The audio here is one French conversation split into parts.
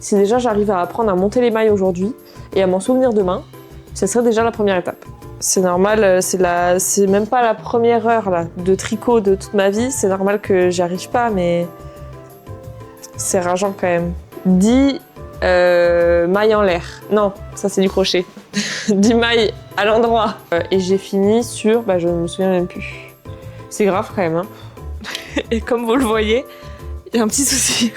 Si déjà j'arrive à apprendre à monter les mailles aujourd'hui et à m'en souvenir demain, ce serait déjà la première étape. C'est normal, c'est même pas la première heure là, de tricot de toute ma vie, c'est normal que j'y arrive pas, mais c'est rageant quand même. 10 mailles en l'air. Non, ça c'est du crochet. 10 mailles à l'endroit. Et j'ai fini sur, je ne me souviens même plus. C'est grave quand même, hein. Et comme vous le voyez, il y a un petit souci.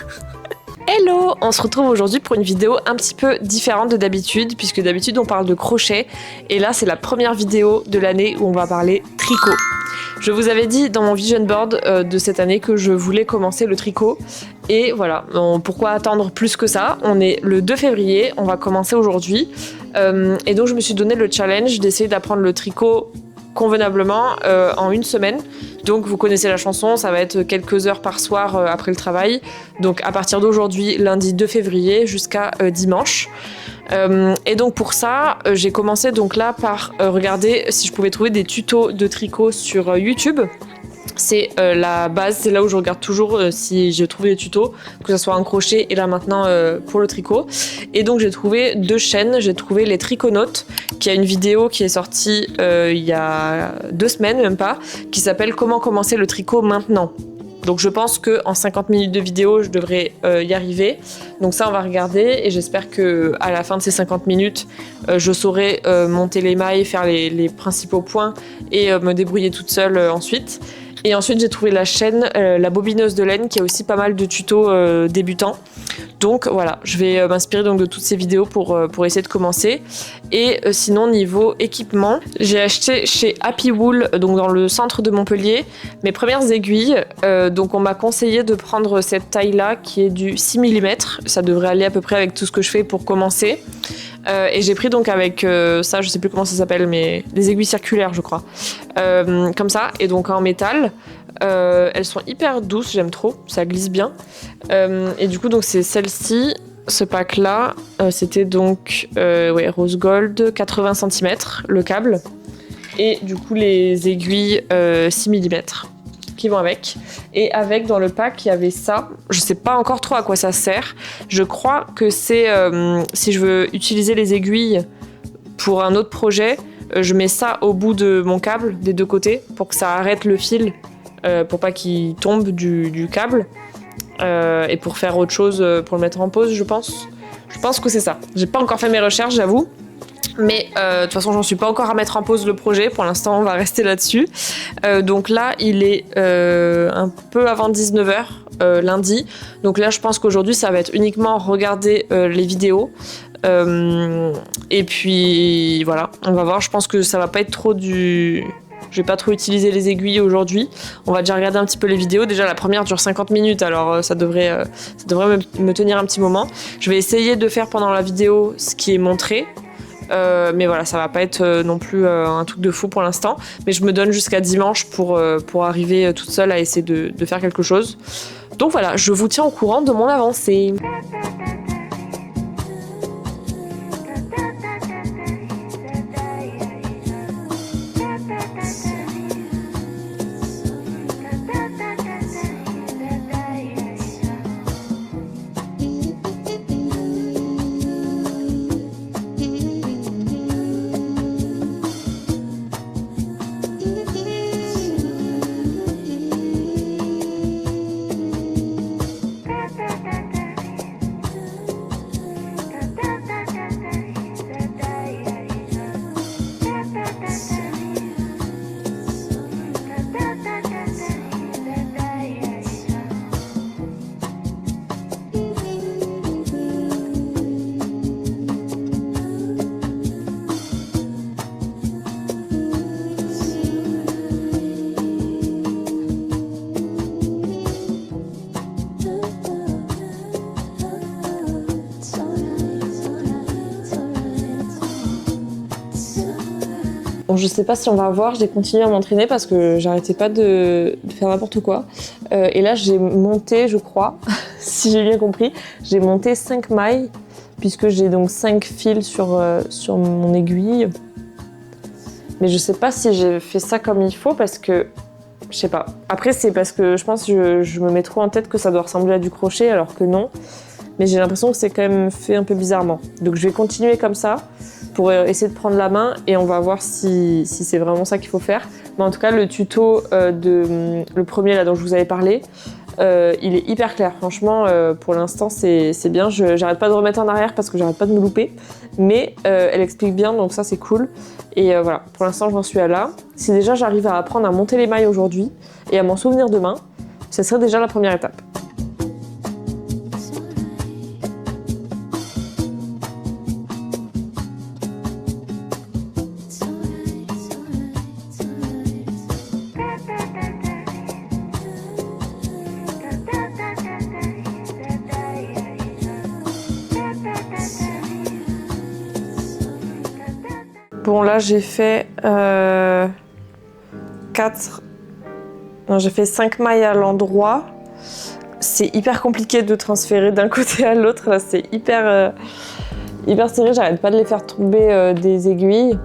Hello! On se retrouve aujourd'hui pour une vidéo un petit peu différente de d'habitude, puisque d'habitude on parle de crochet, et là c'est la première vidéo de l'année où on va parler tricot. Je vous avais dit dans mon vision board de cette année que je voulais commencer le tricot, et voilà, pourquoi attendre plus que ça? On est le 2 février, on va commencer aujourd'hui, et donc je me suis donné le challenge d'essayer d'apprendre le tricot convenablement en une semaine. Donc vous connaissez la chanson, ça va être quelques heures par soir après le travail. Donc à partir d'aujourd'hui, lundi 2 février jusqu'à dimanche. Et donc pour ça, j'ai commencé donc là par regarder si je pouvais trouver des tutos de tricot sur YouTube. C'est la base, c'est là où je regarde toujours si j'ai trouvé des tutos, que ce soit en crochet et là maintenant pour le tricot. Et donc j'ai trouvé 2 chaînes, j'ai trouvé les Triconautes, qui a une vidéo qui est sortie il y a 2 semaines, même pas, qui s'appelle Comment commencer le tricot maintenant. Donc je pense qu'en 50 minutes de vidéo, je devrais y arriver. Donc ça, on va regarder et j'espère qu'à la fin de ces 50 minutes, je saurai monter les mailles, faire les principaux points et me débrouiller toute seule ensuite. Et ensuite, j'ai trouvé la chaîne La Bobineuse de laine qui a aussi pas mal de tutos débutants. Donc voilà, je vais m'inspirer donc de toutes ces vidéos pour essayer de commencer. Et sinon, niveau équipement, j'ai acheté chez Happy Wool, donc dans le centre de Montpellier, mes premières aiguilles. Donc on m'a conseillé de prendre cette taille-là qui est du 6 mm. Ça devrait aller à peu près avec tout ce que je fais pour commencer. Et j'ai pris donc avec ça, je sais plus comment ça s'appelle, mais des aiguilles circulaires, je crois. Comme ça, et donc en métal. Elles sont hyper douces, j'aime trop, ça glisse bien. Et du coup, donc c'est celle-ci, ce pack-là, c'était donc rose gold, 80 cm le câble. Et du coup, les aiguilles 6 mm. Qui vont avec. Et avec, dans le pack, il y avait ça. Je sais pas encore trop à quoi ça sert. Je crois que c'est si je veux utiliser les aiguilles pour un autre projet, je mets ça au bout de mon câble, des deux côtés, pour que ça arrête le fil, pour pas qu'il tombe du câble. Et pour faire autre chose, pour le mettre en pause, je pense. Je pense que c'est ça. J'ai pas encore fait mes recherches, j'avoue. Mais de toute façon, j'en suis pas encore à mettre en pause le projet. Pour l'instant, on va rester là-dessus. Donc là, il est un peu avant 19h lundi. Donc là, je pense qu'aujourd'hui, ça va être uniquement regarder les vidéos. Et puis voilà, on va voir. Je pense que ça va pas être trop du... Je vais pas trop utiliser les aiguilles aujourd'hui. On va déjà regarder un petit peu les vidéos. Déjà, la première dure 50 minutes, alors ça devrait me tenir un petit moment. Je vais essayer de faire pendant la vidéo ce qui est montré. Mais voilà, ça va pas être non plus un truc de fou pour l'instant. Mais je me donne jusqu'à dimanche pour arriver toute seule à essayer de faire quelque chose. Donc voilà, je vous tiens au courant de mon avancée. Bon, je sais pas si on va voir, j'ai continué à m'entraîner parce que j'arrêtais pas de faire n'importe quoi. Et là, j'ai monté, je crois, si j'ai bien compris, j'ai monté 5 mailles, puisque j'ai donc 5 fils sur mon aiguille. Mais je sais pas si j'ai fait ça comme il faut parce que, je sais pas. Après, c'est parce que je pense que je me mets trop en tête que ça doit ressembler à du crochet, alors que non. mais j'ai l'impression que c'est quand même fait un peu bizarrement. Donc je vais continuer comme ça pour essayer de prendre la main et on va voir si c'est vraiment ça qu'il faut faire. Mais en tout cas, le tuto le premier là dont je vous avais parlé, il est hyper clair. Franchement, pour l'instant, c'est bien. J'arrête pas de remettre en arrière parce que j'arrête pas de me louper. Mais elle explique bien, donc ça, c'est cool. Et voilà, pour l'instant, j'en suis à là. Si déjà j'arrive à apprendre à monter les mailles aujourd'hui et à m'en souvenir demain, ce serait déjà la première étape. Bon, là, j'ai fait 5 mailles à l'endroit. C'est hyper compliqué de transférer d'un côté à l'autre. Là, c'est hyper serré. J'arrête pas de les faire tomber des aiguilles.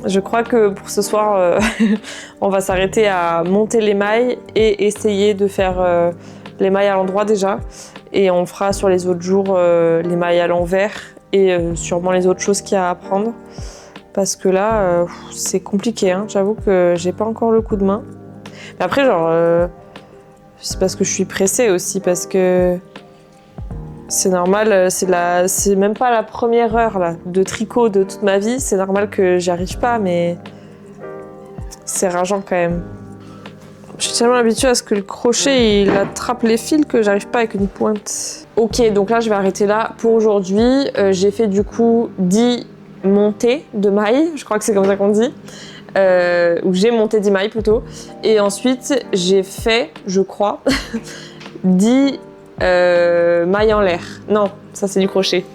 Je crois que pour ce soir, on va s'arrêter à monter les mailles et essayer de faire les mailles à l'endroit déjà. Et on fera sur les autres jours les mailles à l'envers. Et sûrement les autres choses qu'il y a à apprendre. Parce que là, c'est compliqué, hein. J'avoue que j'ai pas encore le coup de main. Mais après, c'est parce que je suis pressée aussi, parce que c'est normal, c'est même pas la première heure là, de tricot de toute ma vie. C'est normal que j'y arrive pas, mais c'est rageant quand même. Je suis tellement habituée à ce que le crochet il attrape les fils que j'arrive pas avec une pointe. Ok, donc là je vais arrêter là pour aujourd'hui. J'ai fait du coup 10 montées de mailles, je crois que c'est comme ça qu'on dit. Ou j'ai monté 10 mailles plutôt. Et ensuite j'ai fait, je crois, 10 mailles en l'air. Non, ça c'est du crochet.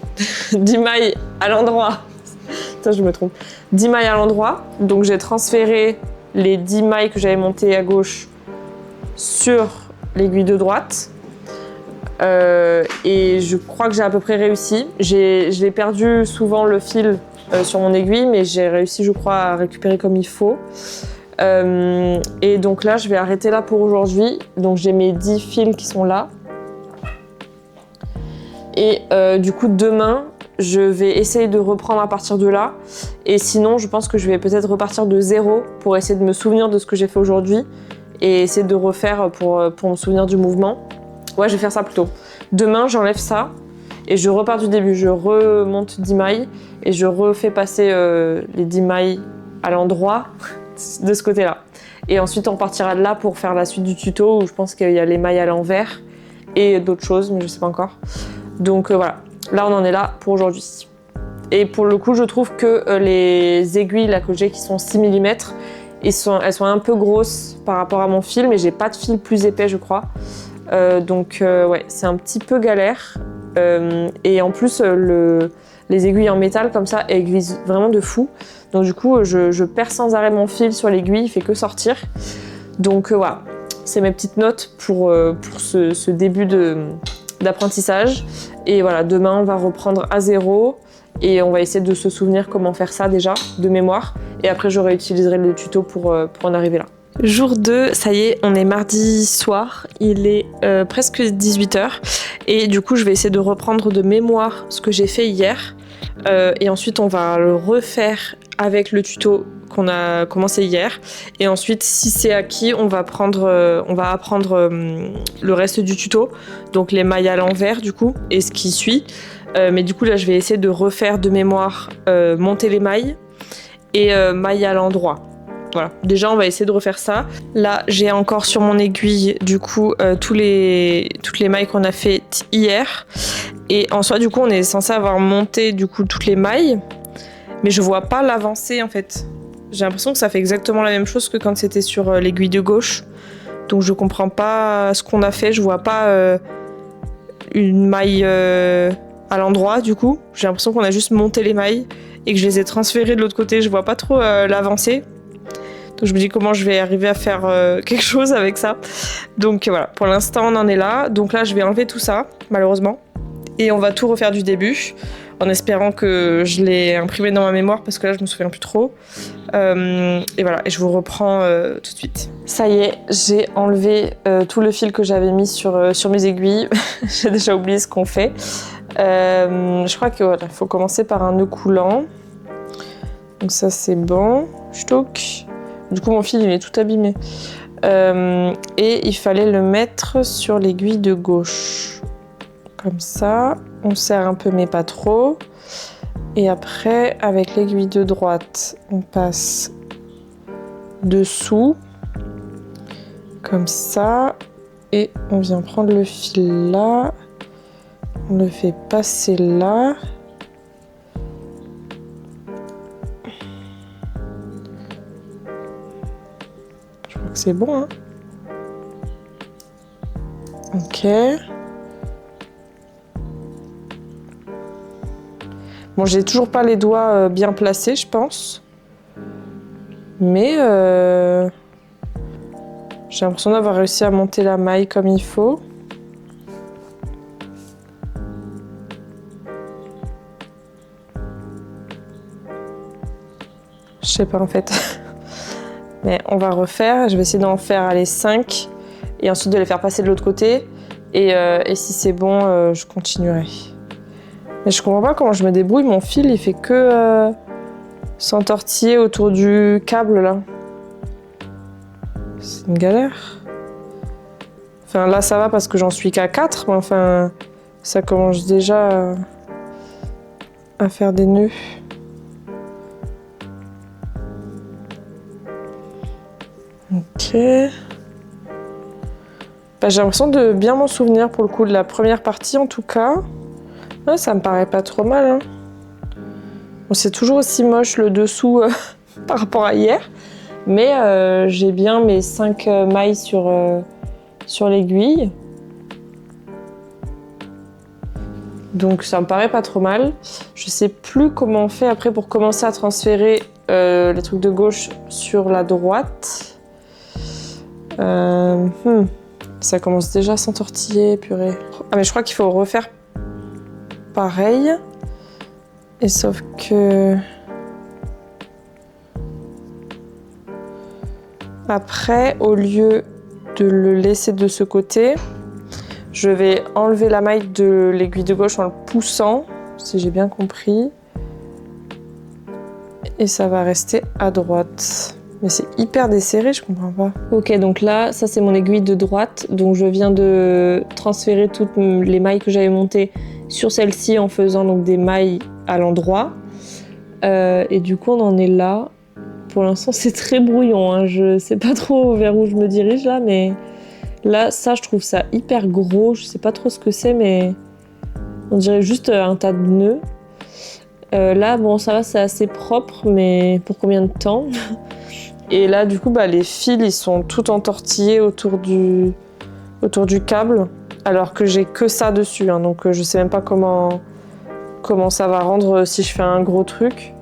10 mailles à l'endroit. Putain, je me trompe. 10 mailles à l'endroit. Donc j'ai transféré les 10 mailles que j'avais montées à gauche sur l'aiguille de droite. Et je crois que j'ai à peu près réussi. J'ai perdu souvent le fil sur mon aiguille, mais j'ai réussi, je crois, à récupérer comme il faut. Et donc là, je vais arrêter là pour aujourd'hui. Donc j'ai mes 10 fils qui sont là. Et du coup, demain, je vais essayer de reprendre à partir de là. Et sinon, je pense que je vais peut-être repartir de zéro pour essayer de me souvenir de ce que j'ai fait aujourd'hui et essayer de refaire pour me souvenir du mouvement. Ouais, je vais faire ça plutôt. Demain, j'enlève ça et je repars du début. Je remonte 10 mailles et je refais passer les 10 mailles à l'endroit de ce côté-là. Et ensuite, on partira de là pour faire la suite du tuto où je pense qu'il y a les mailles à l'envers et d'autres choses, mais je sais pas encore. Donc voilà, là on en est là pour aujourd'hui. Et pour le coup, je trouve que les aiguilles là, que j'ai qui sont 6 mm, elles sont un peu grosses par rapport à mon fil, mais j'ai pas de fil plus épais, je crois. Donc ouais, c'est un petit peu galère. Et en plus, les aiguilles en métal comme ça aiguisent vraiment de fou. Donc du coup, je perds sans arrêt mon fil sur l'aiguille, il fait que sortir. Donc voilà, c'est mes petites notes pour ce début d'apprentissage. Et voilà, demain on va reprendre à zéro et on va essayer de se souvenir comment faire ça déjà, de mémoire. Et après je réutiliserai le tuto pour en arriver là. Jour 2, ça y est, on est mardi soir, il est presque 18h. Et du coup je vais essayer de reprendre de mémoire ce que j'ai fait hier. Et ensuite on va le refaire avec le tuto qu'on a commencé hier. Et ensuite, si c'est acquis, on va apprendre le reste du tuto. Donc les mailles à l'envers du coup, et ce qui suit. Mais du coup là, je vais essayer de refaire de mémoire, monter les mailles et mailles à l'endroit. Voilà, déjà on va essayer de refaire ça. Là, j'ai encore sur mon aiguille du coup toutes les mailles qu'on a faites hier. Et en soi, du coup, on est censé avoir monté du coup toutes les mailles. Mais je vois pas l'avancée en fait. J'ai l'impression que ça fait exactement la même chose que quand c'était sur l'aiguille de gauche. Donc je comprends pas ce qu'on a fait. Je vois pas une maille à l'endroit du coup. J'ai l'impression qu'on a juste monté les mailles et que je les ai transférées de l'autre côté. Je vois pas trop l'avancée. Donc je me dis comment je vais arriver à faire quelque chose avec ça. Donc voilà, pour l'instant on en est là. Donc là je vais enlever tout ça, malheureusement. Et on va tout refaire du début. En espérant que je l'ai imprimé dans ma mémoire parce que là je me souviens plus trop. Et voilà, et je vous reprends tout de suite. Ça y est, j'ai enlevé tout le fil que j'avais mis sur mes aiguilles. J'ai déjà oublié ce qu'on fait. Je crois qu'il voilà, faut commencer par un nœud coulant. Donc ça c'est bon. Ch'touk. Du coup mon fil il est tout abîmé. Et il fallait le mettre sur l'aiguille de gauche. Comme ça. On serre un peu mais pas trop. Et après, avec l'aiguille de droite, on passe dessous, comme ça, et on vient prendre le fil là, on le fait passer là. Je crois que c'est bon, hein. Ok. Bon, j'ai toujours pas les doigts bien placés, je pense. Mais j'ai l'impression d'avoir réussi à monter la maille comme il faut. Je sais pas en fait. Mais on va refaire. Je vais essayer d'en faire les 5 et ensuite de les faire passer de l'autre côté. Et si c'est bon, je continuerai. Mais je comprends pas comment je me débrouille, mon fil il fait que s'entortiller autour du câble là. C'est une galère. Enfin là ça va parce que j'en suis qu'à 4, mais enfin ça commence déjà à faire des nœuds. Ok. Bah, j'ai l'impression de bien m'en souvenir pour le coup de la première partie en tout cas. Ouais, ça me paraît pas trop mal, hein. Bon, c'est toujours aussi moche le dessous par rapport à hier, mais j'ai bien mes 5 mailles sur l'aiguille. Donc ça me paraît pas trop mal. Je sais plus comment on fait après pour commencer à transférer les trucs de gauche sur la droite. Ça commence déjà à s'entortiller, purée. Ah mais je crois qu'il faut refaire pareil. Et sauf que... Après, au lieu de le laisser de ce côté, je vais enlever la maille de l'aiguille de gauche en le poussant, si j'ai bien compris. Et ça va rester à droite. Mais c'est hyper desserré, je comprends pas. Ok, donc là, ça c'est mon aiguille de droite. Donc je viens de transférer toutes les mailles que j'avais montées sur celle-ci en faisant donc des mailles à l'endroit. Et du coup, on en est là. Pour l'instant, c'est très brouillon, hein. Je sais pas trop vers où je me dirige là, mais là, ça, je trouve ça hyper gros. Je sais pas trop ce que c'est, mais on dirait juste un tas de nœuds. Là, bon, ça va, c'est assez propre, mais pour combien de temps? Et là, du coup, bah, les fils, ils sont tout entortillés autour du câble, alors que j'ai que ça dessus, hein, donc je sais même pas comment ça va rendre si je fais un gros truc.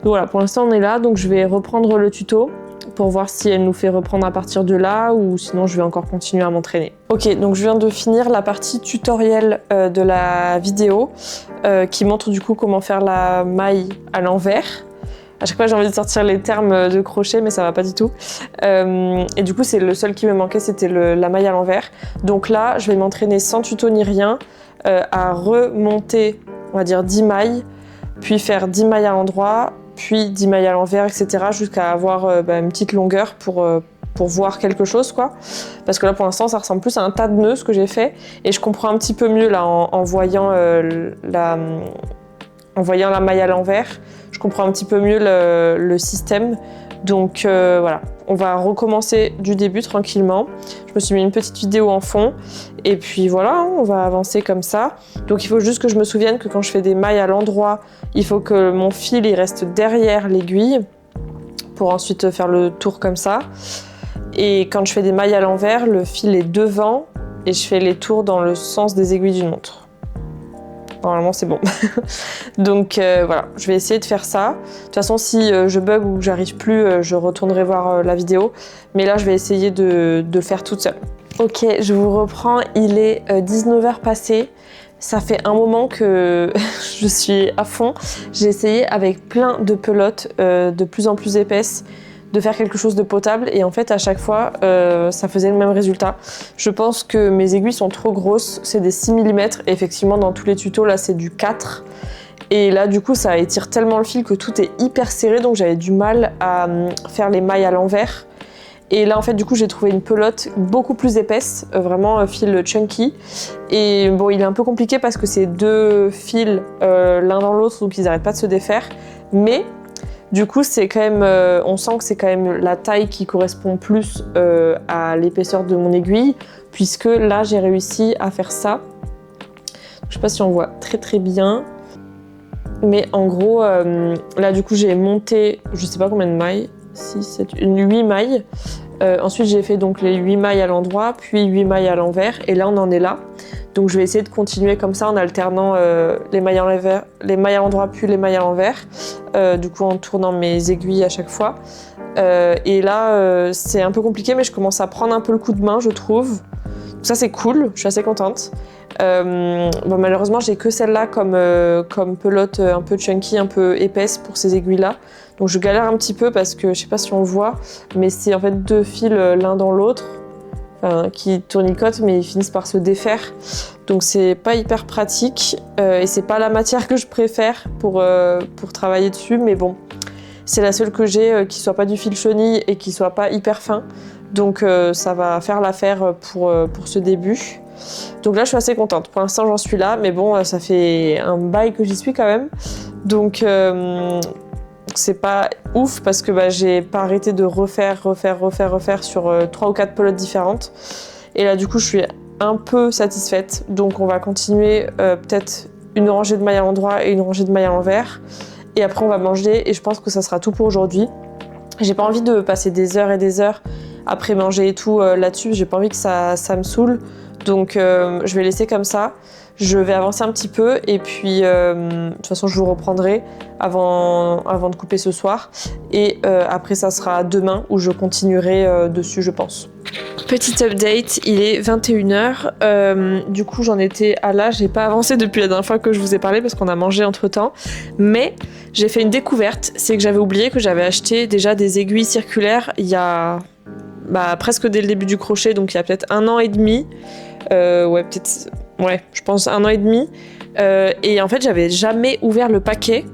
Donc voilà, pour l'instant on est là, donc je vais reprendre le tuto pour voir si elle nous fait reprendre à partir de là ou sinon je vais encore continuer à m'entraîner. Ok, donc je viens de finir la partie tutoriel de la vidéo qui montre du coup comment faire la maille à l'envers. À chaque fois j'ai envie de sortir les termes de crochet mais ça va pas du tout. Et du coup c'est le seul qui me manquait, c'était la maille à l'envers. Donc là je vais m'entraîner sans tuto ni rien à remonter, on va dire 10 mailles, puis faire 10 mailles à l'endroit, puis 10 mailles à l'envers, etc. jusqu'à avoir une petite longueur pour voir quelque chose, quoi. Parce que là, pour l'instant, ça ressemble plus à un tas de nœuds, ce que j'ai fait. Et je comprends un petit peu mieux, là, en voyant la maille à l'envers. Je comprends un petit peu mieux le système. Donc, voilà. On va recommencer du début, tranquillement. Je me suis mis une petite vidéo en fond. Et puis, voilà, on va avancer comme ça. Donc, il faut juste que je me souvienne que quand je fais des mailles à l'endroit, il faut que mon fil il reste derrière l'aiguille pour ensuite faire le tour comme ça. Et quand je fais des mailles à l'envers, le fil est devant et je fais les tours dans le sens des aiguilles d'une montre. Normalement, c'est bon. Donc voilà, je vais essayer de faire ça. De toute façon, si je bug ou que j'arrive plus, je retournerai voir la vidéo. Mais là, je vais essayer de faire toute seule. Ok, je vous reprends. Il est 19h passé. Ça fait un moment que je suis à fond. J'ai essayé avec plein de pelotes de plus en plus épaisses de faire quelque chose de potable et en fait à chaque fois ça faisait le même résultat. Je pense que mes aiguilles sont trop grosses, c'est des 6 mm et effectivement dans tous les tutos là c'est du 4 et là du coup ça étire tellement le fil que tout est hyper serré donc j'avais du mal à faire les mailles à l'envers. Et là en fait du coup j'ai trouvé une pelote beaucoup plus épaisse, vraiment fil chunky. Et bon il est un peu compliqué parce que c'est 2 fils l'un dans l'autre donc ils n'arrêtent pas de se défaire. Mais du coup c'est quand même, on sent que c'est quand même la taille qui correspond plus à l'épaisseur de mon aiguille. Puisque là j'ai réussi à faire ça. Je sais pas si on voit très très bien. Mais en gros là du coup j'ai monté, je sais pas combien de mailles. 6, 7, 8 mailles. Ensuite j'ai fait donc les 8 mailles à l'endroit, puis 8 mailles à l'envers et là on en est là. Donc je vais essayer de continuer comme ça en alternant les mailles à l'endroit puis les mailles à l'envers. Du coup en tournant mes aiguilles à chaque fois. Et là c'est un peu compliqué mais je commence à prendre un peu le coup de main je trouve. Donc ça c'est cool, je suis assez contente. Bon, malheureusement j'ai que celle-là comme pelote un peu chunky, un peu épaisse pour ces aiguilles-là. Donc je galère un petit peu parce que je sais pas si on voit, mais c'est en fait 2 fils l'un dans l'autre qui tournicotent mais ils finissent par se défaire. Donc c'est pas hyper pratique et c'est pas la matière que je préfère pour travailler dessus, mais bon, c'est la seule que j'ai qui soit pas du fil chenille et qui soit pas hyper fin. Donc ça va faire l'affaire pour ce début. Donc là je suis assez contente, pour l'instant j'en suis là, mais bon ça fait un bail que j'y suis quand même. Donc c'est pas ouf parce que j'ai pas arrêté de refaire sur 3 ou 4 pelotes différentes. Et là du coup je suis un peu satisfaite. Donc on va continuer peut-être une rangée de mailles à l'endroit et une rangée de mailles à l'envers. Et après on va manger et je pense que ça sera tout pour aujourd'hui. J'ai pas envie de passer des heures et des heures après manger et tout là-dessus. J'ai pas envie que ça me saoule. Donc je vais laisser comme ça. Je vais avancer un petit peu et puis de toute façon je vous reprendrai avant de couper ce soir. Et après ça sera demain où je continuerai dessus je pense. Petit update, il est 21h. Du coup j'en étais à là, j'ai pas avancé depuis la dernière fois que je vous ai parlé parce qu'on a mangé entre temps. Mais j'ai fait une découverte, c'est que j'avais oublié que j'avais acheté déjà des aiguilles circulaires il y a presque dès le début du crochet, donc il y a peut-être 1 an et demi. Je pense 1 an et demi. Et en fait, j'avais jamais ouvert le paquet.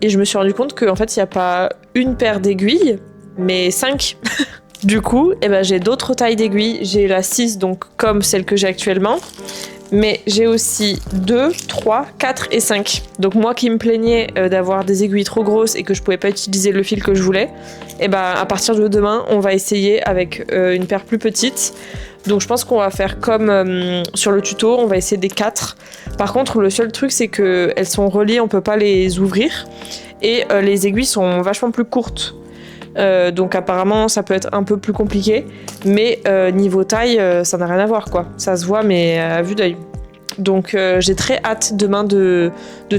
Et je me suis rendu compte qu'en fait, il n'y a pas une paire d'aiguilles, mais 5. Du coup, j'ai d'autres tailles d'aiguilles. J'ai la 6, donc comme celle que j'ai actuellement. Mais j'ai aussi 2, 3, 4 et 5. Donc moi qui me plaignais d'avoir des aiguilles trop grosses et que je pouvais pas utiliser le fil que je voulais, à partir de demain, on va essayer avec une paire plus petite. Donc je pense qu'on va faire comme sur le tuto, on va essayer des 4. Par contre, le seul truc, c'est qu'elles sont reliées, on peut pas les ouvrir. Et les aiguilles sont vachement plus courtes. Donc apparemment, ça peut être un peu plus compliqué. Mais niveau taille, ça n'a rien à voir, quoi. Ça se voit, mais à vue d'œil. Donc j'ai très hâte demain de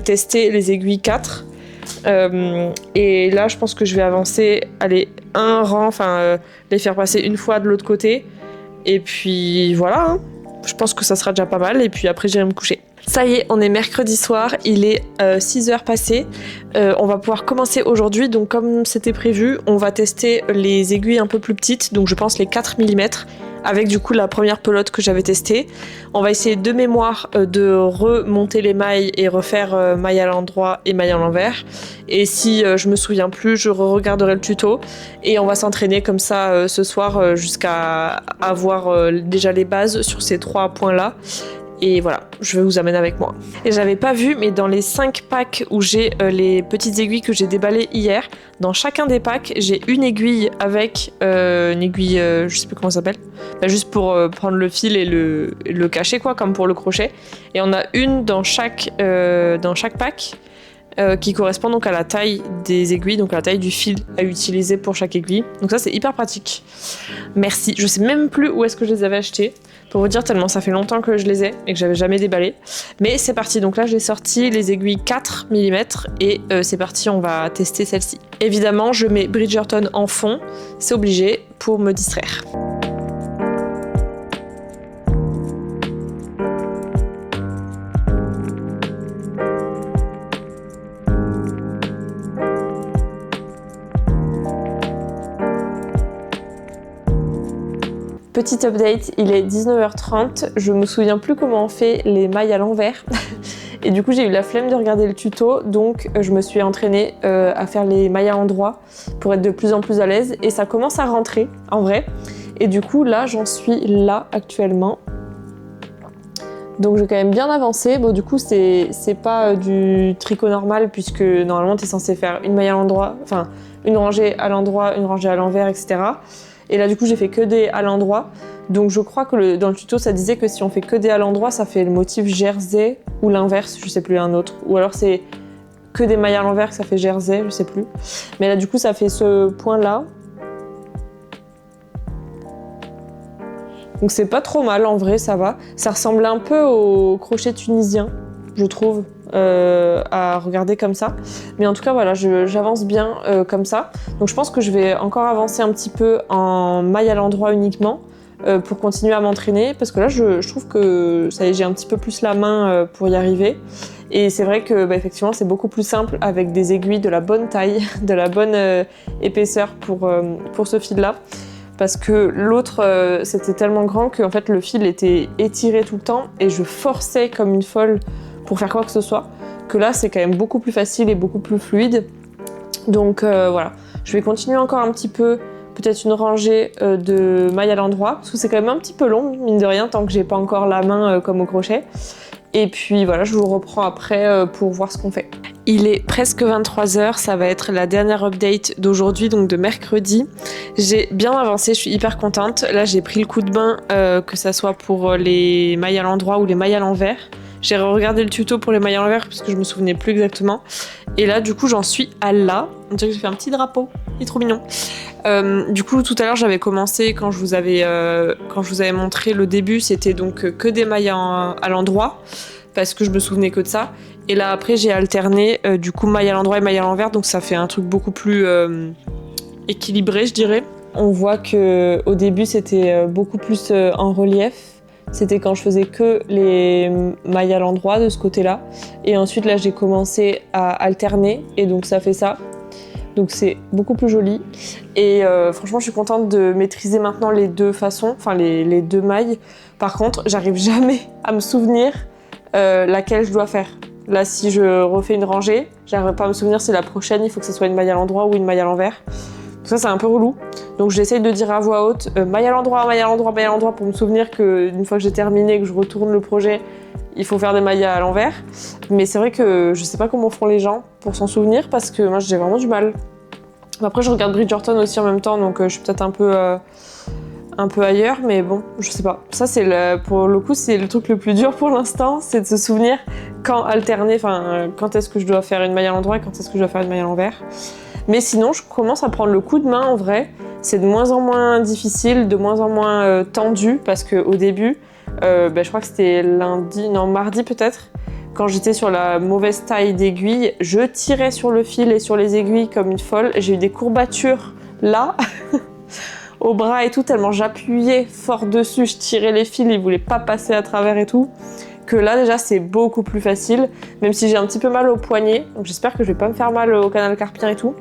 tester les aiguilles 4. Et là, je pense que je vais avancer, un rang, les faire passer une fois de l'autre côté. Et puis voilà, hein. Je pense que ça sera déjà pas mal. Et puis après, j'irai me coucher. Ça y est, on est mercredi soir, il est 6h passées. On va pouvoir commencer aujourd'hui. Donc comme c'était prévu, on va tester les aiguilles un peu plus petites. Donc je pense les 4 mm. Avec du coup la première pelote que j'avais testée. On va essayer de mémoire de remonter les mailles et refaire maille à l'endroit et maille à l'envers. Et si je me souviens plus, je regarderai le tuto. Et on va s'entraîner comme ça ce soir jusqu'à avoir déjà les bases sur ces 3 points-là. Et voilà, je vous amène avec moi. Et j'avais pas vu, mais dans les 5 packs où j'ai les petites aiguilles que j'ai déballées hier, dans chacun des packs, j'ai une aiguille avec une aiguille, je sais plus comment ça s'appelle, juste pour prendre le fil et le cacher, quoi, comme pour le crochet. Et on a une dans chaque pack qui correspond donc à la taille des aiguilles, donc à la taille du fil à utiliser pour chaque aiguille. Donc ça, c'est hyper pratique. Merci. Je sais même plus où est-ce que je les avais achetées. Pour vous dire, tellement ça fait longtemps que je les ai et que j'avais jamais déballé. Mais c'est parti, donc là j'ai sorti les aiguilles 4 mm et c'est parti, on va tester celle-ci. Évidemment, je mets Bridgerton en fond, c'est obligé pour me distraire. Petit update, il est 19h30, je me souviens plus comment on fait les mailles à l'envers. Et du coup j'ai eu la flemme de regarder le tuto, donc je me suis entraînée à faire les mailles à l'endroit pour être de plus en plus à l'aise. Et ça commence à rentrer, en vrai. Et du coup là, j'en suis là actuellement. Donc j'ai quand même bien avancé. Bon du coup c'est pas du tricot normal puisque normalement tu es censé faire une maille à l'endroit, enfin une rangée à l'endroit, une rangée à l'envers, etc. Et là du coup j'ai fait que des à l'endroit. Donc je crois que dans le tuto ça disait que si on fait que des à l'endroit ça fait le motif jersey ou l'inverse, je sais plus un autre. Ou alors c'est que des mailles à l'envers que ça fait jersey, je sais plus. Mais là du coup ça fait ce point là. Donc c'est pas trop mal en vrai, ça va. Ça ressemble un peu au crochet tunisien, je trouve, à regarder comme ça. Mais en tout cas voilà, j'avance bien comme ça. Donc je pense que je vais encore avancer un petit peu en maille à l'endroit uniquement pour continuer à m'entraîner. Parce que là je trouve que ça y est, j'ai un petit peu plus la main pour y arriver. Et c'est vrai que effectivement c'est beaucoup plus simple avec des aiguilles de la bonne taille, de la bonne épaisseur pour ce fil-là. Parce que l'autre, c'était tellement grand que en fait, le fil était étiré tout le temps et je forçais comme une folle pour faire quoi que ce soit. Que là, c'est quand même beaucoup plus facile et beaucoup plus fluide. Donc voilà, je vais continuer encore un petit peu, peut-être une rangée de mailles à l'endroit, parce que c'est quand même un petit peu long, mine de rien, tant que j'ai pas encore la main comme au crochet. Et puis voilà, je vous reprends après pour voir ce qu'on fait. Il est presque 23h, ça va être la dernière update d'aujourd'hui, donc de mercredi. J'ai bien avancé, je suis hyper contente. Là, j'ai pris le coup de bain, que ça soit pour les mailles à l'endroit ou les mailles à l'envers. J'ai regardé le tuto pour les mailles à l'envers parce que je me souvenais plus exactement. Et là, du coup, j'en suis à là. On dirait que j'ai fait un petit drapeau, il est trop mignon. Du coup, tout à l'heure, j'avais commencé quand je vous avais montré le début, c'était donc que des mailles à l'endroit parce que je me souvenais que de ça. Et là, après, j'ai alterné du coup maille à l'endroit et maille à l'envers, donc ça fait un truc beaucoup plus équilibré, je dirais. On voit que au début, c'était beaucoup plus en relief. C'était quand je faisais que les mailles à l'endroit de ce côté-là. Et ensuite, là, j'ai commencé à alterner et donc ça fait ça. Donc c'est beaucoup plus joli. Et franchement, je suis contente de maîtriser maintenant les deux façons, enfin les deux mailles. Par contre, j'arrive jamais à me souvenir laquelle je dois faire. Là, si je refais une rangée, j'arrive pas à me souvenir si la prochaine, il faut que ce soit une maille à l'endroit ou une maille à l'envers. Ça, c'est un peu relou. Donc j'essaye de dire à voix haute maille à l'endroit, maille à l'endroit, maille à l'endroit pour me souvenir qu'une fois que j'ai terminé, que je retourne le projet, il faut faire des mailles à l'envers. Mais c'est vrai que je sais pas comment font les gens pour s'en souvenir parce que moi j'ai vraiment du mal. Après je regarde Bridgerton aussi en même temps, donc je suis peut-être un peu ailleurs, mais bon, je sais pas. Ça pour le coup c'est le truc le plus dur pour l'instant, c'est de se souvenir quand alterner, enfin quand est-ce que je dois faire une maille à l'endroit et quand est-ce que je dois faire une maille à l'envers. Mais sinon, je commence à prendre le coup de main en vrai. C'est de moins en moins difficile, de moins en moins tendu parce qu'au début, je crois que c'était mardi peut-être, quand j'étais sur la mauvaise taille d'aiguille, je tirais sur le fil et sur les aiguilles comme une folle. J'ai eu des courbatures là, au bras et tout, tellement j'appuyais fort dessus, je tirais les fils, ils voulaient pas passer à travers et tout. Que là déjà c'est beaucoup plus facile, même si j'ai un petit peu mal au poignet, donc j'espère que je vais pas me faire mal au canal carpien et tout.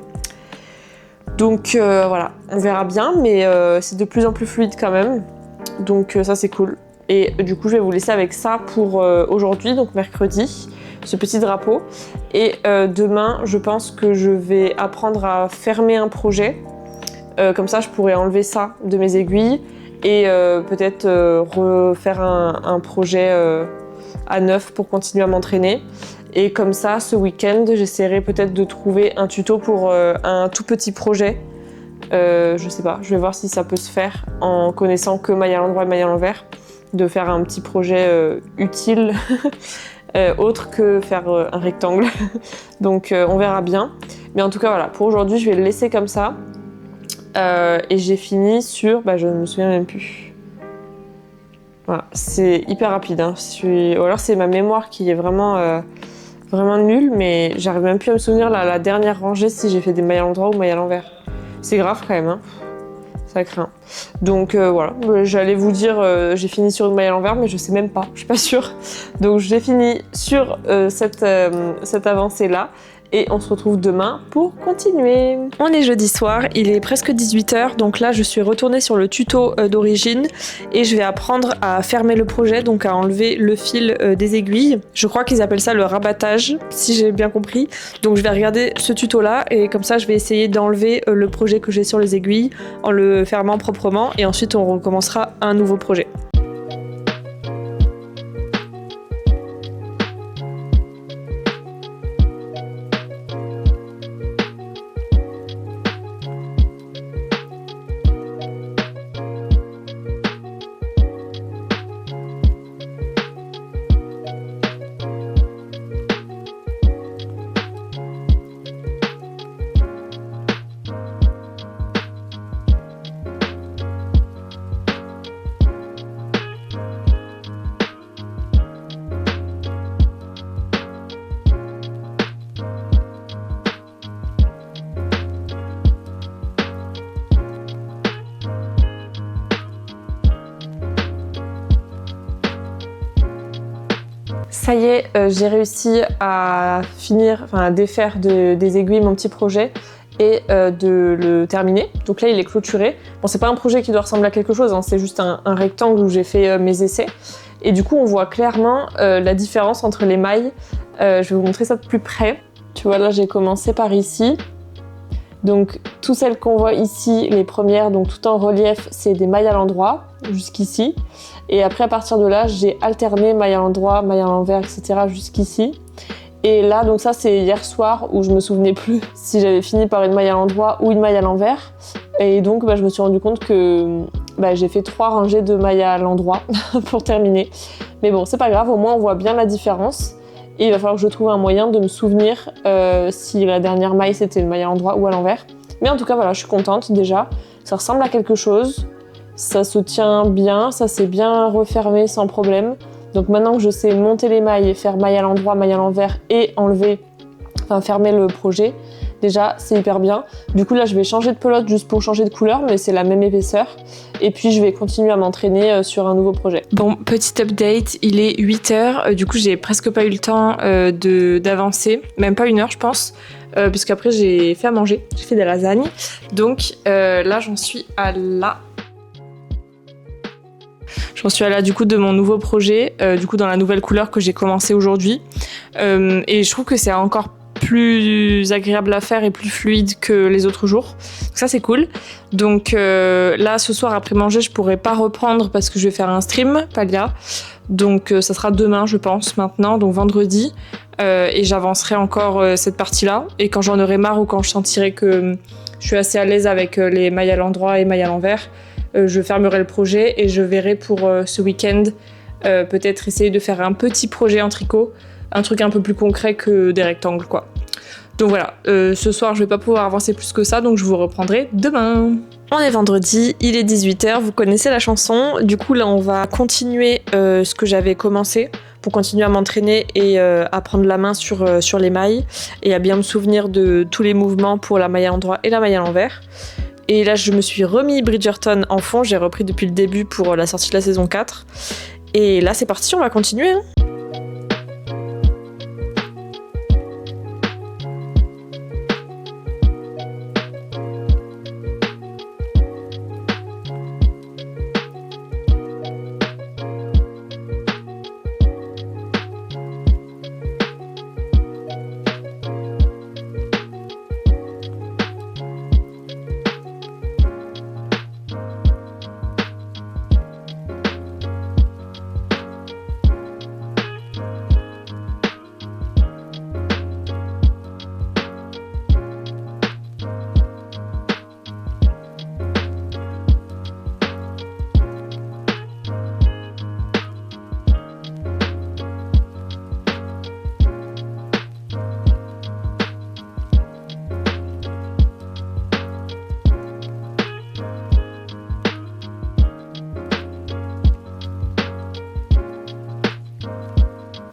Donc voilà, on verra bien, mais c'est de plus en plus fluide quand même, donc ça c'est cool. Et du coup je vais vous laisser avec ça pour aujourd'hui, donc mercredi, ce petit drapeau. Et demain je pense que je vais apprendre à fermer un projet, comme ça je pourrais enlever ça de mes aiguilles et peut-être refaire un projet à neuf pour continuer à m'entraîner. Et comme ça, ce week-end, j'essaierai peut-être de trouver un tuto pour un tout petit projet. Je sais pas, je vais voir si ça peut se faire en connaissant que maille à l'endroit et maille à l'envers, de faire un petit projet utile, autre que faire un rectangle. Donc on verra bien. Mais en tout cas, voilà, pour aujourd'hui, je vais le laisser comme ça. Et j'ai fini sur... je ne me souviens même plus. Voilà, c'est hyper rapide. Hein. Ou alors c'est ma mémoire qui est vraiment nulle, mais j'arrive même plus à me souvenir la dernière rangée si j'ai fait des mailles à l'endroit ou mailles à l'envers. C'est grave quand même, hein. Ça craint. Donc voilà, j'allais vous dire j'ai fini sur une maille à l'envers, mais je sais même pas, je suis pas sûre. Donc j'ai fini sur cette avancée-là. et on se retrouve demain pour continuer. On est jeudi soir, il est presque 18h, donc là je suis retournée sur le tuto d'origine et je vais apprendre à fermer le projet, donc à enlever le fil des aiguilles. Je crois qu'ils appellent ça le rabattage, si j'ai bien compris. Donc je vais regarder ce tuto là et comme ça je vais essayer d'enlever le projet que j'ai sur les aiguilles en le fermant proprement et ensuite on recommencera un nouveau projet. Ça y est, j'ai réussi à finir, à défaire des aiguilles mon petit projet et de le terminer. Donc là, il est clôturé. Bon, c'est pas un projet qui doit ressembler à quelque chose, hein, c'est juste un rectangle où j'ai fait mes essais. Et du coup, on voit clairement la différence entre les mailles. Je vais vous montrer ça de plus près. Tu vois, là, j'ai commencé par ici. Donc, toutes celles qu'on voit ici, les premières, donc tout en relief, c'est des mailles à l'endroit, jusqu'ici. Et après, à partir de là, j'ai alterné mailles à l'endroit, mailles à l'envers, etc. jusqu'ici. Et là, donc ça, c'est hier soir où je me souvenais plus si j'avais fini par une maille à l'endroit ou une maille à l'envers. Et donc, je me suis rendu compte que j'ai fait 3 rangées de mailles à l'endroit pour terminer. Mais bon, c'est pas grave, au moins on voit bien la différence. Et il va falloir que je trouve un moyen de me souvenir si la dernière maille c'était une maille à l'endroit ou à l'envers. Mais en tout cas, voilà, je suis contente déjà. Ça ressemble à quelque chose. Ça se tient bien, ça s'est bien refermé sans problème. Donc maintenant que je sais monter les mailles et faire maille à l'endroit, maille à l'envers et enlever, fermer le projet, déjà c'est hyper bien. Du coup là je vais changer de pelote juste pour changer de couleur, mais c'est la même épaisseur. Et puis je vais continuer à m'entraîner sur un nouveau projet. Bon, petit update, il est 8h, du coup j'ai presque pas eu le temps d'avancer, même pas 1 heure je pense. Puisqu'après j'ai fait à manger, j'ai fait des lasagnes. Donc là j'en suis à là. J'en suis à là du coup de mon nouveau projet, du coup dans la nouvelle couleur que j'ai commencé aujourd'hui. Et je trouve que c'est encore plus agréable à faire et plus fluide que les autres jours. Donc ça c'est cool. Donc là ce soir après manger je pourrai pas reprendre parce que je vais faire un stream Palia. Donc ça sera demain je pense maintenant, donc vendredi. Et j'avancerai encore cette partie-là. Et quand j'en aurai marre ou quand je sentirai que je suis assez à l'aise avec les mailles à l'endroit et mailles à l'envers, je fermerai le projet et je verrai pour ce week-end peut-être essayer de faire un petit projet en tricot, un truc un peu plus concret que des rectangles quoi. Donc voilà, ce soir je vais pas pouvoir avancer plus que ça, donc je vous reprendrai demain. On est vendredi, il est 18h, vous connaissez la chanson. Du coup là on va continuer ce que j'avais commencé pour continuer à m'entraîner et à prendre la main sur les mailles et à bien me souvenir de tous les mouvements pour la maille à l'endroit et la maille à l'envers. Et là, je me suis remis Bridgerton en fond. J'ai repris depuis le début pour la sortie de la saison 4. Et là, c'est parti, on va continuer. Hein.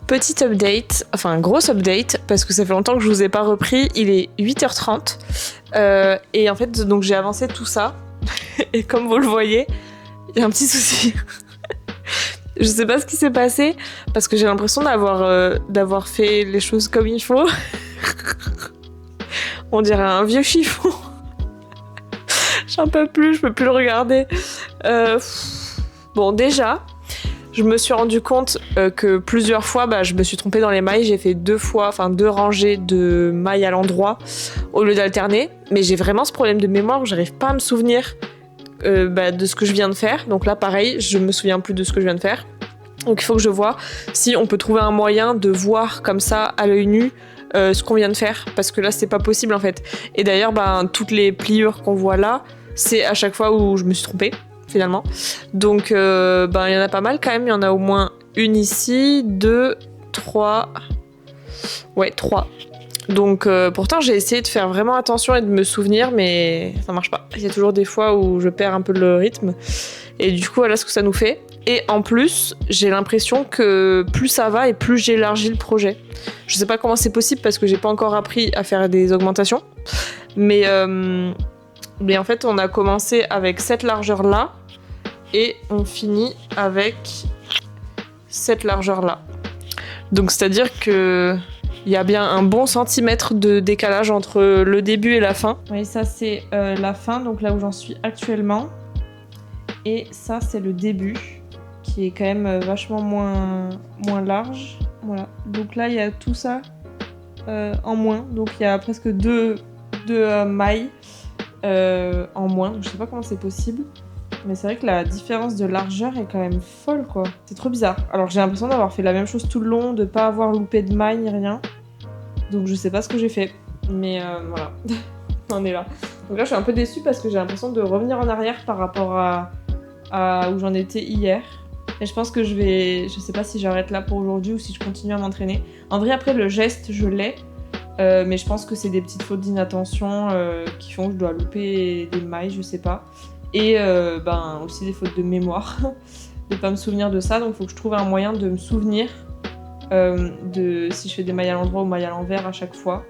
Petit update, enfin un gros update, parce que ça fait longtemps que je vous ai pas repris, il est 8h30, et en fait donc j'ai avancé tout ça, et comme vous le voyez, il y a un petit souci. Je sais pas ce qui s'est passé, parce que j'ai l'impression d'avoir fait les choses comme il faut. On dirait un vieux chiffon. J'en peux plus, je peux plus le regarder. Bon, déjà, je me suis rendu compte que plusieurs fois, je me suis trompée dans les mailles. J'ai fait deux rangées de mailles à l'endroit au lieu d'alterner. Mais j'ai vraiment ce problème de mémoire où j'arrive pas à me souvenir de ce que je viens de faire. Donc là, pareil, je me souviens plus de ce que je viens de faire. Donc il faut que je vois si on peut trouver un moyen de voir comme ça à l'œil nu ce qu'on vient de faire, parce que là c'est pas possible en fait. Et d'ailleurs toutes les pliures qu'on voit là, c'est à chaque fois où je me suis trompée finalement. Donc il y en a pas mal quand même, il y en a au moins une ici, 2, 3. Ouais, 3. Donc pourtant j'ai essayé de faire vraiment attention et de me souvenir, mais ça marche pas. Il y a toujours des fois où je perds un peu le rythme. Et du coup voilà ce que ça nous fait. Et en plus, j'ai l'impression que plus ça va et plus j'élargis le projet. Je sais pas comment c'est possible parce que j'ai pas encore appris à faire des augmentations. Mais en fait, on a commencé avec cette largeur-là et on finit avec cette largeur-là. Donc c'est-à-dire que il y a bien un bon centimètre de décalage entre le début et la fin. Oui, ça c'est la fin, donc là où j'en suis actuellement. Et ça c'est le début, qui est quand même vachement moins large. Voilà. Donc là, il y a tout ça en moins. Donc il y a presque deux mailles en moins. Donc je sais pas comment c'est possible. Mais c'est vrai que la différence de largeur est quand même folle, quoi. C'est trop bizarre. Alors j'ai l'impression d'avoir fait la même chose tout le long, de pas avoir loupé de maille ni rien. Donc je sais pas ce que j'ai fait. Mais voilà. On en est là. Donc là, je suis un peu déçue parce que j'ai l'impression de revenir en arrière par rapport à où j'en étais hier. Et je pense que je sais pas si j'arrête là pour aujourd'hui ou si je continue à m'entraîner. En vrai, après, le geste, je l'ai. Mais je pense que c'est des petites fautes d'inattention qui font que je dois louper des mailles, je sais pas. Et aussi des fautes de mémoire, de pas me souvenir de ça. Donc il faut que je trouve un moyen de me souvenir de si je fais des mailles à l'endroit ou mailles à l'envers à chaque fois.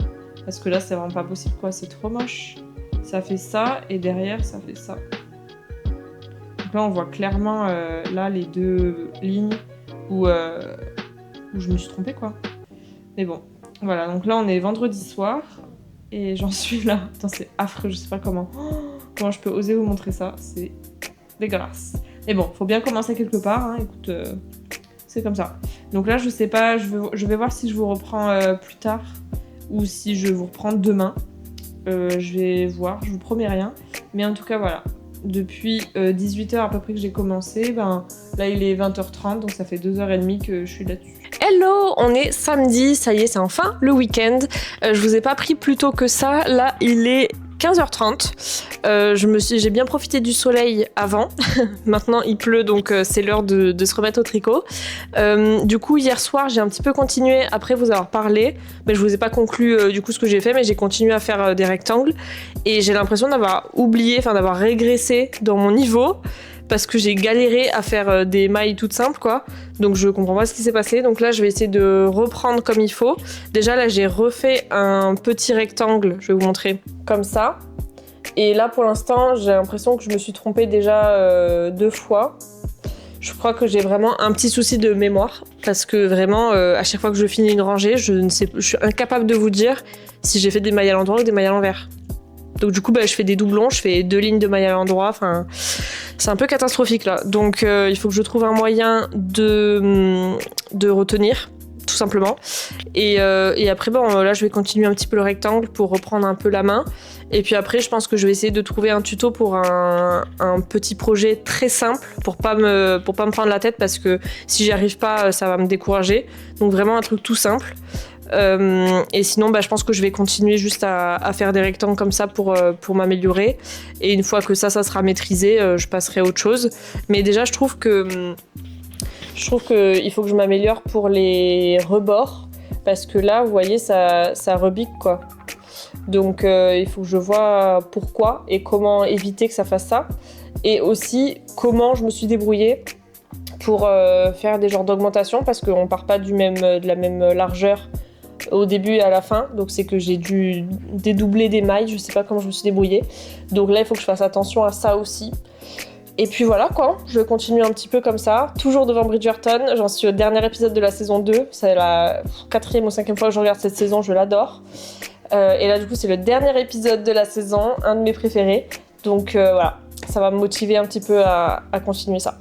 Parce que là, c'est vraiment pas possible, quoi. C'est trop moche. Ça fait ça et derrière, ça fait ça. Donc là, on voit clairement là les deux lignes où je me suis trompée, quoi. Mais bon, voilà. Donc là, on est vendredi soir et j'en suis là. Putain, c'est affreux, je sais pas comment je peux oser vous montrer ça. C'est dégueulasse. Mais bon, faut bien commencer quelque part, hein. Écoute, c'est comme ça. Donc là, je sais pas, je vais voir si je vous reprends plus tard ou si je vous reprends demain. Je vais voir, je vous promets rien. Mais en tout cas, voilà. Depuis 18h à peu près que j'ai commencé, là il est 20h30, donc ça fait 2h30 que je suis là-dessus. Hello, on est samedi, ça y est, c'est enfin le week-end. Je vous ai pas pris plus tôt que ça, là il est 15h30. J'ai bien profité du soleil avant. Maintenant il pleut, donc c'est l'heure de se remettre au tricot. Du coup hier soir j'ai un petit peu continué après vous avoir parlé, mais je vous ai pas conclu du coup ce que j'ai fait, mais j'ai continué à faire des rectangles et j'ai l'impression d'avoir oublié, d'avoir régressé dans mon niveau parce que j'ai galéré à faire des mailles toutes simples, quoi. Donc je comprends pas ce qui s'est passé. Donc là je vais essayer de reprendre comme il faut. Déjà là j'ai refait un petit rectangle, je vais vous montrer, comme ça. Et là pour l'instant j'ai l'impression que je me suis trompée déjà 2 fois. Je crois que j'ai vraiment un petit souci de mémoire parce que vraiment à chaque fois que je finis une rangée, je suis incapable de vous dire si j'ai fait des mailles à l'endroit ou des mailles à l'envers. Donc du coup je fais des doublons, je fais 2 lignes de mailles à l'endroit, c'est un peu catastrophique là. Donc il faut que je trouve un moyen de retenir, tout simplement. Et après là je vais continuer un petit peu le rectangle pour reprendre un peu la main. Et puis après je pense que je vais essayer de trouver un tuto pour un petit projet très simple pour pas me prendre la tête, parce que si j'y arrive pas ça va me décourager. Donc vraiment un truc tout simple. Et sinon je pense que je vais continuer juste à faire des rectangles comme ça pour m'améliorer, et une fois que ça sera maîtrisé je passerai à autre chose. Mais déjà je trouve que il faut que je m'améliore pour les rebords, parce que là vous voyez ça rebique, quoi. Donc il faut que je vois pourquoi et comment éviter que ça fasse ça, et aussi comment je me suis débrouillée pour faire des genres d'augmentation, parce qu'on part pas de la même largeur au début et à la fin, donc c'est que j'ai dû dédoubler des mailles, je sais pas comment je me suis débrouillée. Donc là il faut que je fasse attention à ça aussi. Et puis voilà quoi, je continue un petit peu comme ça, toujours devant Bridgerton. J'en suis au dernier épisode de la saison 2, c'est la 4e ou 5e fois que je regarde cette saison, je l'adore. Et là du coup c'est le dernier épisode de la saison, un de mes préférés. Donc voilà, ça va me motiver un petit peu à continuer ça.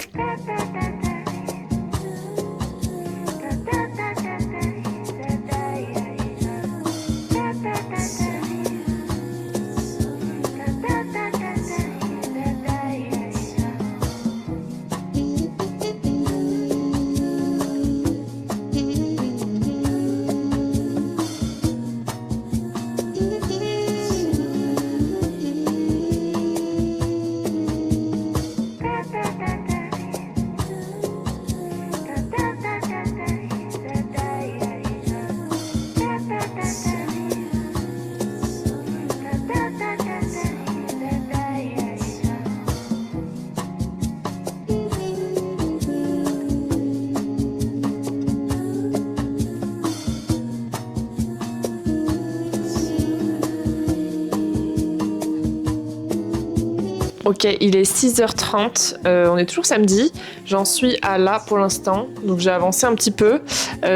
Ok, il est 6h30, on est toujours samedi, j'en suis à là pour l'instant, donc j'ai avancé un petit peu.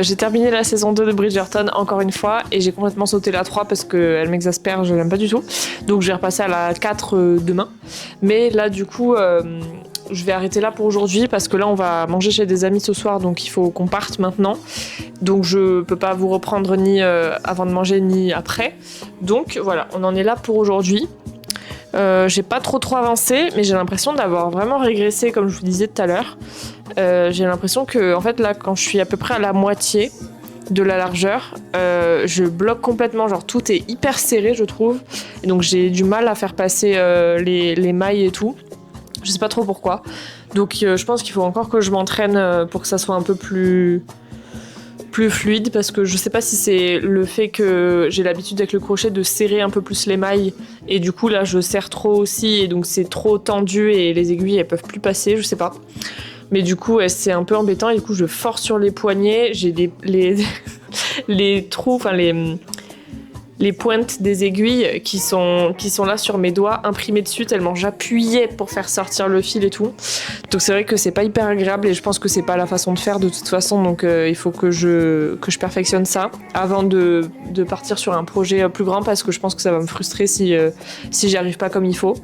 J'ai terminé la saison 2 de Bridgerton encore une fois et j'ai complètement sauté la 3 parce qu'elle m'exaspère, je l'aime pas du tout. Donc je vais repasser à la 4 demain. Mais là du coup, je vais arrêter là pour aujourd'hui parce que là on va manger chez des amis ce soir, donc il faut qu'on parte maintenant. Donc je peux pas vous reprendre ni avant de manger ni après. Donc voilà, on en est là pour aujourd'hui. J'ai pas trop avancé, mais j'ai l'impression d'avoir vraiment régressé, comme je vous disais tout à l'heure. J'ai l'impression que, en fait, là, quand je suis à peu près à la moitié de la largeur, je bloque complètement. Genre, tout est hyper serré, je trouve. Et donc, j'ai du mal à faire passer les mailles et tout. Je sais pas trop pourquoi. Donc, je pense qu'il faut encore que je m'entraîne pour que ça soit un peu plus fluide, parce que je sais pas si c'est le fait que j'ai l'habitude avec le crochet de serrer un peu plus les mailles et du coup là je serre trop aussi et donc c'est trop tendu et les aiguilles elles peuvent plus passer, je sais pas. Mais du coup c'est un peu embêtant et du coup je force sur les poignets, j'ai les trous, enfin les pointes des aiguilles qui sont là sur mes doigts, imprimées dessus, tellement j'appuyais pour faire sortir le fil et tout. Donc c'est vrai que c'est pas hyper agréable et je pense que c'est pas la façon de faire de toute façon, donc il faut que je perfectionne ça avant de partir sur un projet plus grand, parce que je pense que ça va me frustrer si j'y arrive pas comme il faut.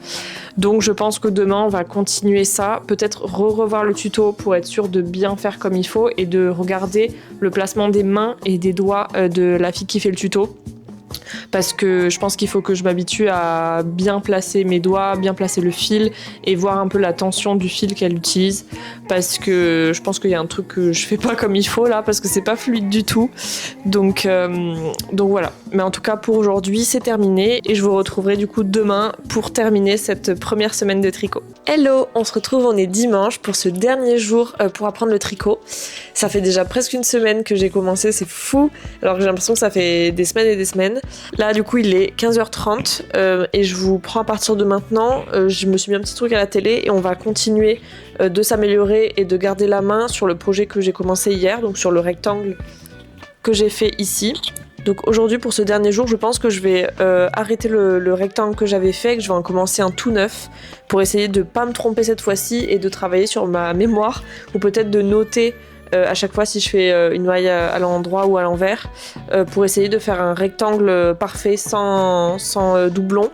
Donc je pense que demain on va continuer ça, peut-être revoir le tuto pour être sûr de bien faire comme il faut et de regarder le placement des mains et des doigts de la fille qui fait le tuto. Parce que je pense qu'il faut que je m'habitue à bien placer mes doigts, bien placer le fil et voir un peu la tension du fil qu'elle utilise, parce que je pense qu'il y a un truc que je fais pas comme il faut là, parce que c'est pas fluide du tout. Donc voilà. Mais en tout cas pour aujourd'hui c'est terminé et je vous retrouverai du coup demain pour terminer cette première semaine de tricot. Hello, on se retrouve, on est dimanche pour ce dernier jour pour apprendre le tricot. Ça fait déjà presque une semaine que j'ai commencé, c'est fou, alors que j'ai l'impression que ça fait des semaines et des semaines. Là du coup il est 15h30 et je vous prends à partir de maintenant, je me suis mis un petit truc à la télé et on va continuer de s'améliorer et de garder la main sur le projet que j'ai commencé hier, donc sur le rectangle que j'ai fait ici. Donc aujourd'hui pour ce dernier jour je pense que je vais arrêter le rectangle que j'avais fait, que je vais en commencer un tout neuf pour essayer de pas me tromper cette fois-ci et de travailler sur ma mémoire, ou peut-être de noter à chaque fois si je fais une maille à l'endroit ou à l'envers, pour essayer de faire un rectangle parfait sans doublon.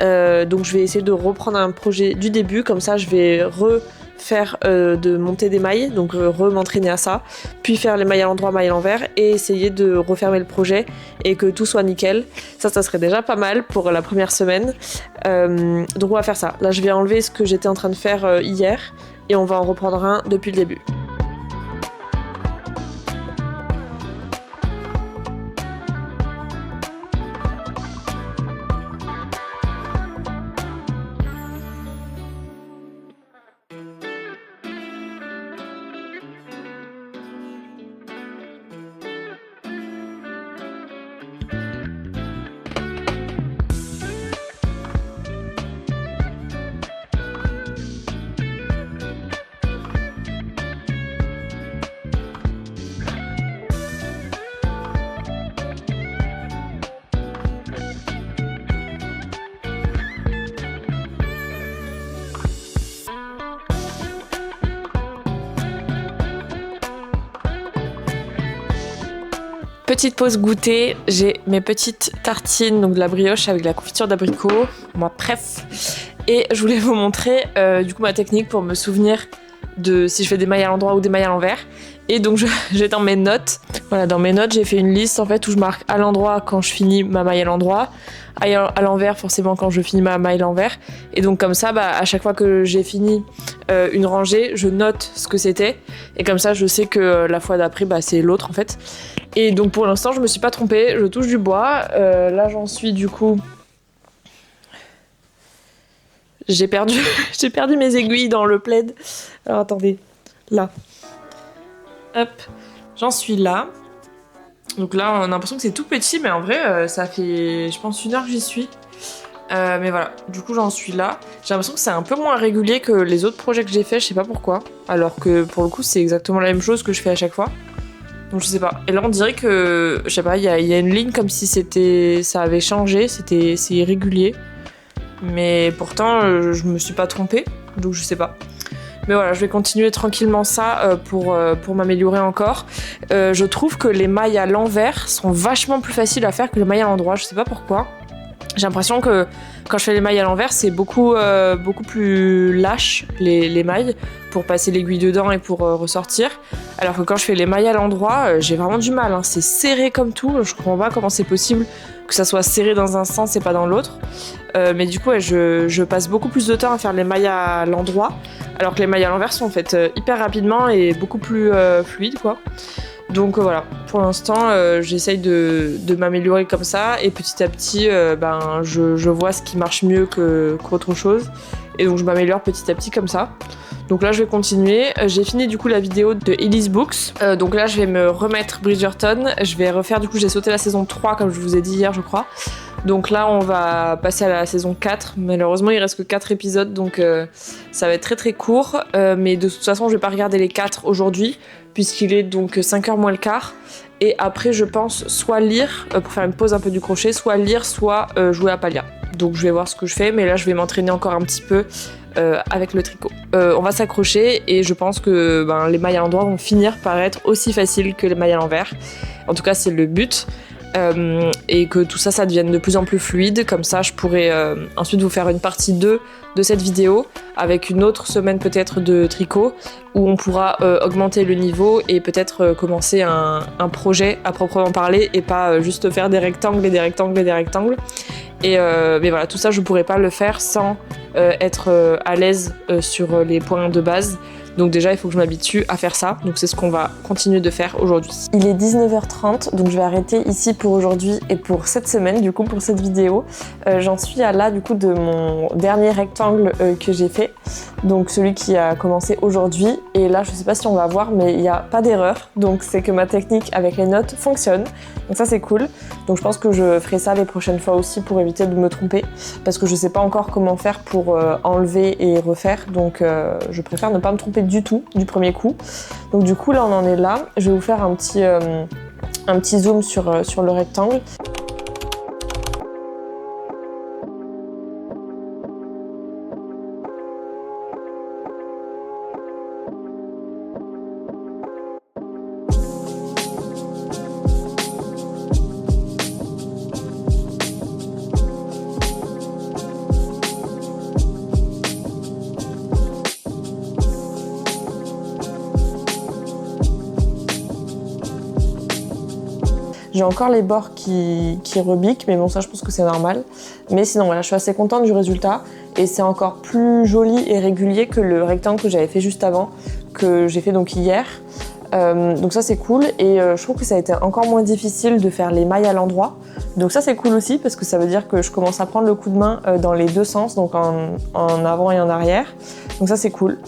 Donc je vais essayer de reprendre un projet du début, comme ça je vais refaire de monter des mailles, donc m'entraîner à ça, puis faire les mailles à l'endroit, mailles à l'envers et essayer de refermer le projet et que tout soit nickel. Ça serait déjà pas mal pour la première semaine. Donc on va faire ça. Là je vais enlever ce que j'étais en train de faire hier et on va en reprendre un depuis le début. Petite pause goûter, j'ai mes petites tartines, donc de la brioche avec de la confiture d'abricot, moi bref. Et je voulais vous montrer du coup ma technique pour me souvenir de si je fais des mailles à l'endroit ou des mailles à l'envers. Et donc j'ai dans mes notes, voilà, dans mes notes j'ai fait une liste en fait où je marque à l'endroit quand je finis ma maille à l'endroit, à l'envers forcément quand je finis ma maille à l'envers. Et donc comme ça, à chaque fois que j'ai fini une rangée, je note ce que c'était. Et comme ça je sais que la fois d'après c'est l'autre en fait. Et donc pour l'instant je me suis pas trompée, je touche du bois. Là j'en suis du coup... J'ai perdu mes aiguilles dans le plaid. Alors attendez, là. Hop, j'en suis là. Donc là, on a l'impression que c'est tout petit, mais en vrai, ça fait, je pense, 1 heure que j'y suis. Mais voilà, du coup, j'en suis là. J'ai l'impression que c'est un peu moins régulier que les autres projets que j'ai fait, je sais pas pourquoi. Alors que pour le coup, c'est exactement la même chose que je fais à chaque fois. Donc je sais pas. Et là, on dirait que, je sais pas, il y a une ligne comme si ça avait changé, c'est irrégulier. Mais pourtant, je me suis pas trompée, donc je sais pas. Mais voilà, je vais continuer tranquillement ça pour m'améliorer encore. Je trouve que les mailles à l'envers sont vachement plus faciles à faire que les mailles à l'endroit, je sais pas pourquoi. J'ai l'impression que quand je fais les mailles à l'envers, c'est beaucoup plus lâche les mailles pour passer l'aiguille dedans et pour ressortir. Alors que quand je fais les mailles à l'endroit, j'ai vraiment du mal, hein. C'est serré comme tout, je comprends pas comment c'est possible que ça soit serré dans un sens et pas dans l'autre. Mais du coup, je passe beaucoup plus de temps à faire les mailles à l'endroit, alors que les mailles à l'envers sont faites hyper rapidement et beaucoup plus fluides, quoi. Donc voilà, pour l'instant, j'essaye de m'améliorer comme ça, et petit à petit, je vois ce qui marche mieux qu'autre chose, et donc je m'améliore petit à petit comme ça. Donc là, je vais continuer. J'ai fini du coup la vidéo de Elise Books. Donc là, je vais me remettre Bridgerton. Je vais refaire, du coup, j'ai sauté la saison 3, comme je vous ai dit hier, je crois. Donc là, on va passer à la saison 4. Malheureusement, il reste que 4 épisodes, donc ça va être très très court. Mais de toute façon, je vais pas regarder les 4 aujourd'hui, puisqu'il est donc 5h moins le quart. Et après, je pense soit lire, pour faire une pause un peu du crochet, soit lire, soit jouer à Palia. Donc je vais voir ce que je fais, mais là, je vais m'entraîner encore un petit peu avec le tricot. On va s'accrocher, et je pense que les mailles à l'endroit vont finir par être aussi faciles que les mailles à l'envers. En tout cas, c'est le but. Et que tout ça devienne de plus en plus fluide. Comme ça, je pourrais ensuite vous faire une partie 2 de cette vidéo avec une autre semaine peut-être de tricot où on pourra augmenter le niveau et peut-être commencer un projet à proprement parler et pas juste faire des rectangles et des rectangles et des rectangles. Mais voilà, tout ça, je pourrais pas le faire sans être à l'aise sur les points de base. Donc déjà, il faut que je m'habitue à faire ça. Donc c'est ce qu'on va continuer de faire aujourd'hui. Il est 19h30, donc je vais arrêter ici pour aujourd'hui et pour cette semaine, du coup, pour cette vidéo. J'en suis à là, du coup, de mon dernier rectangle que j'ai fait. Donc celui qui a commencé aujourd'hui. Et là, je sais pas si on va voir, mais il n'y a pas d'erreur. Donc c'est que ma technique avec les notes fonctionne. Donc ça, c'est cool. Donc je pense que je ferai ça les prochaines fois aussi pour éviter de me tromper. Parce que je sais pas encore comment faire pour enlever et refaire. Donc je préfère ne pas me tromper du tout du premier coup. Donc du coup là on en est là. Je vais vous faire un petit zoom sur le rectangle. J'ai encore les bords qui rebiquent, mais bon ça je pense que c'est normal. Mais sinon voilà, je suis assez contente du résultat et c'est encore plus joli et régulier que le rectangle que j'avais fait juste avant, que j'ai fait donc hier. Donc ça c'est cool et je trouve que ça a été encore moins difficile de faire les mailles à l'endroit. Donc ça c'est cool aussi parce que ça veut dire que je commence à prendre le coup de main dans les deux sens, donc en avant et en arrière. Donc ça c'est cool.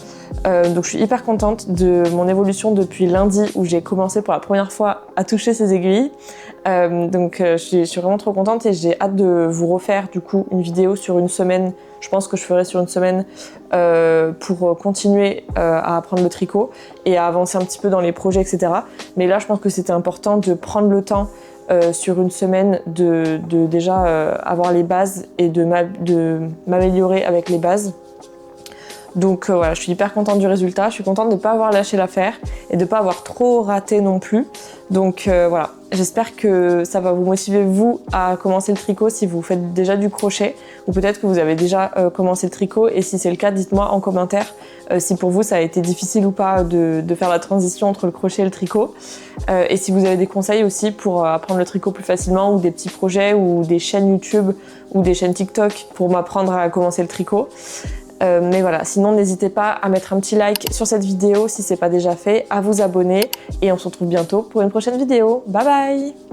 Donc je suis hyper contente de mon évolution depuis lundi où j'ai commencé pour la première fois à toucher ces aiguilles. Je suis vraiment trop contente et j'ai hâte de vous refaire du coup une vidéo sur une semaine. Je pense que je ferai sur une semaine pour continuer à apprendre le tricot et à avancer un petit peu dans les projets, etc. Mais là je pense que c'était important de prendre le temps sur une semaine de déjà avoir les bases et de m'améliorer avec les bases. Donc voilà, je suis hyper contente du résultat, je suis contente de ne pas avoir lâché l'affaire et de ne pas avoir trop raté non plus. Donc voilà, j'espère que ça va vous motiver vous à commencer le tricot si vous faites déjà du crochet ou peut-être que vous avez déjà commencé le tricot et si c'est le cas, dites-moi en commentaire si pour vous ça a été difficile ou pas de faire la transition entre le crochet et le tricot. Et si vous avez des conseils aussi pour apprendre le tricot plus facilement ou des petits projets ou des chaînes YouTube ou des chaînes TikTok pour m'apprendre à commencer le tricot. Mais voilà, sinon n'hésitez pas à mettre un petit like sur cette vidéo si c'est pas déjà fait, à vous abonner et on se retrouve bientôt pour une prochaine vidéo. Bye bye!